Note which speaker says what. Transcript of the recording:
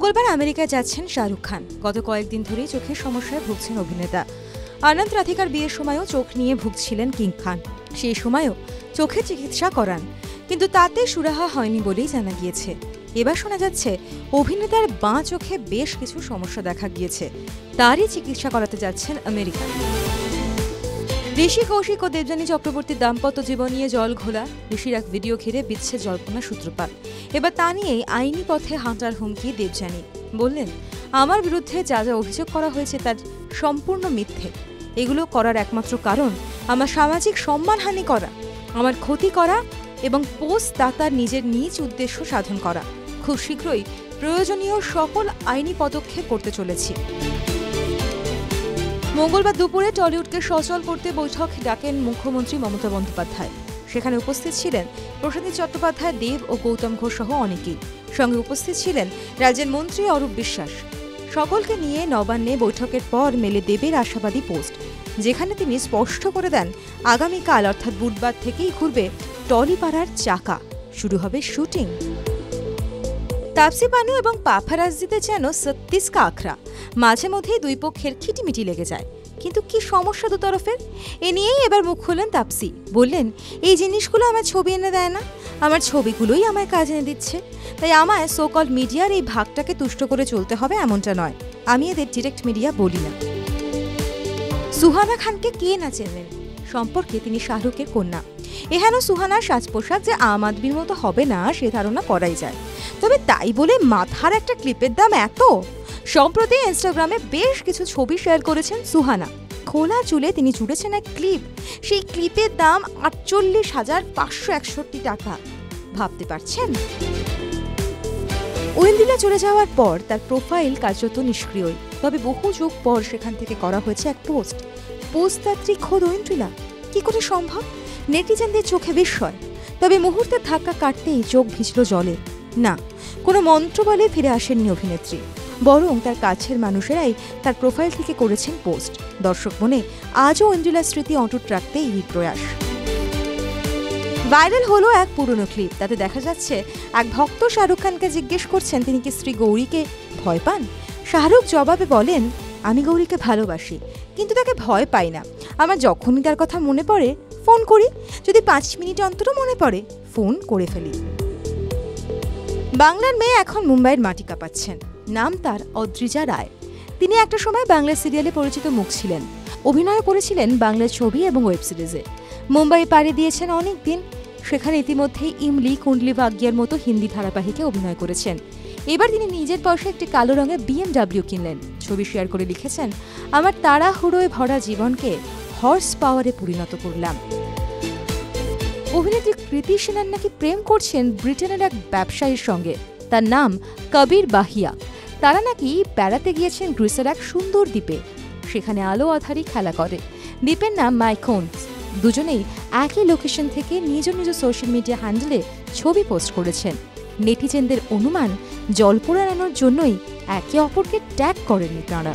Speaker 1: মঙ্গলবার আমেরিকায় যাচ্ছেন শাহরুখ খান। গত কয়েকদিন ধরেই চোখের সমস্যায় ভুগছেন অভিনেতা। অনন্ত রাধিকার বিয়ের সময়ও চোখ নিয়ে ভুগছিলেন কিং খান। সেই সময়ও চোখে চিকিৎসা করান, কিন্তু তাতে সুরাহা হয়নি বলেই জানা গিয়েছে। এবার শোনা যাচ্ছে অভিনেতার বাঁ চোখে বেশ কিছু সমস্যা দেখা গিয়েছে, তারই চিকিৎসা করাতে যাচ্ছেন আমেরিকায়। ঋষি কৌশিক ও দেবযানী চক্রবর্তীর দাম্পত্য জীবন নিয়ে জল ঘোলা, ঋষির এক ভিডিও ঘিরে বিচ্ছেদ জল্পনা সূত্রপাত। এবার তা নিয়েই আইনি পথে হাঁটার হুমকি দেবযানী। বললেন, আমার বিরুদ্ধে যা যা অভিযোগ করা হয়েছে তার সম্পূর্ণ মিথ্যে। এগুলো করার একমাত্র কারণ আমার সামাজিক সম্মানহানি করা, আমার ক্ষতি করা এবং পোস্ট দাতার নিজের নিজ উদ্দেশ্য সাধন করা। খুব শীঘ্রই প্রয়োজনীয় সকল আইনি পদক্ষেপ করতে চলেছি। মঙ্গলবার দুপুরে টলিউডকে সচল করতে বৈঠক ডাকেন মুখ্যমন্ত্রী মমতা বন্দ্যোপাধ্যায়। সেখানে উপস্থিত ছিলেন প্রসেনজিৎ চট্টোপাধ্যায়, দেব ও গৌতম ঘোষ সহ অনেকেই। সঙ্গে উপস্থিত ছিলেন রাজ্যের মন্ত্রী অরূপ বিশ্বাস। সকলকে নিয়ে নবান্নে বৈঠকের পর মেলে দেবের আশাবাদী পোস্ট, যেখানে তিনি স্পষ্ট করে দেন আগামীকাল অর্থাৎ বুধবার থেকেই ঘুরবে টলিপাড়ার চাকা, শুরু হবে শুটিং। তাপসি পানু এবং পাপারাজ্জিদের যেন ৩৬ কা আখড়া, মাঝে মধ্যেই দুই পক্ষের খিটিমিটি লেগে যায়। কিন্তু কি সমস্যা দুতরফের? এ নিয়েই এবার মুখ খুললেন তাপসি। বললেন, এই জিনিসগুলো আমার ছবি এনে দেয় না, আমার ছবিগুলোই আমায় কাজ এনে দিচ্ছে। তাই আমায় সোকল মিডিয়ার এই ভাগটাকে তুষ্ট করে চলতে হবে এমনটা নয়। আমি এদের ডিরেক্ট মিডিয়া বলি না। সুহানা খানকে কে না চেনেন? সম্পর্কে তিনি শাহরুখের কন্যা। এহেন সুহানার সাজ পোশাক যে আম আদমির মতো হবে না সে ধারণা করাই যায়। তবে তাই বলে মাথার একটা ক্লিপের দাম এত? সম্প্রতি ইনস্টাগ্রামে বেশ কিছু ছবি শেয়ার করেছেন সুহানা। খোলা চুলে তিনি জুড়েছেন এক ক্লিপ। সেই ক্লিপের দাম ৪৮,৫৬১ টাকা। ভাবতে পারছেন? ঐন্দ্রিলা চলে যাওয়ার পর তার প্রোফাইল কার্যত নিষ্ক্রিয়। তবে বহু যুগ পর সেখান থেকে করা হয়েছে এক পোস্টদাত্রী খোদ ঐন্দ্রিলা। কি করে সম্ভব? নেটিজেনদের চোখে বিস্ময়। তবে মুহূর্তের ধাক্কা কাটতেই চোখ ভিজল জলে। না, কোনো মন্ত্র বলে ফিরে আসেননি অভিনেত্রী, বরং তার কাছের মানুষেরাই তার প্রোফাইল থেকে করেছেন পোস্ট। দর্শক মনে আজও ঐন্দ্রিলার স্মৃতি অটুট রাখতে এই প্রয়াস। ভাইরাল হলো এক পুরনো ক্লিপ। তাতে দেখা যাচ্ছে এক ভক্ত শাহরুখ খানকে জিজ্ঞেস করছেন তিনি কি স্ত্রী গৌরীকে ভয় পান। শাহরুখ জবাবে বলেন, আমি গৌরীকে ভালোবাসি, কিন্তু তাকে ভয় পাই না। আমার যখনই তার কথা মনে পড়ে ফোন করি, যদি ৫ মিনিট অন্তরও মনে পড়ে ফোন করে ফেলি। বাংলার মেয়ে এখন মুম্বাইয়ের মাটি কাঁপাচ্ছেন। নাম তার অদ্রিজা রায়। তিনি একটা সময় বাংলা সিরিয়ালে পরিচিত মুখ ছিলেন। অভিনয় করেছিলেন বাংলা ছবি এবং ওয়েব সিরিজে। মুম্বাই পাড়ি দিয়েছেন অনেক দিন। সেখানে ইতিমধ্যেই ইমলি, কুণ্ডলি ভাগ্যের মতো হিন্দি ধারাবাহিকে অভিনয় করেছেন। এবার তিনি নিজের পয়সায় একটি কালো রঙের BMW কিনলেন। ছবি শেয়ার করে লিখেছেন, আমার তাড়াহুড়োয় ভরা জীবনকে হর্স পাওয়ারে পরিণত করলাম। অভিনেত্রী কৃতি সেনার নাকি প্রেম করছেন ব্রিটেনের এক ব্যবসায়ীর সঙ্গে। তার নাম কবির বাহিয়া। তারা নাকি বেড়াতে গিয়েছেন গ্রিসের এক সুন্দর দ্বীপে। সেখানে আলো আধারি খেলা করে। দ্বীপের নাম মাইকোনস। দুজনেই একই লোকেশন থেকে নিজ নিজ সোশ্যাল মিডিয়া হ্যান্ডেলে ছবি পোস্ট করেছেন। নেটিজেনদের অনুমান জল পোড়ানোর জন্যই একে অপরকে ট্যাগ করেননি তাঁরা।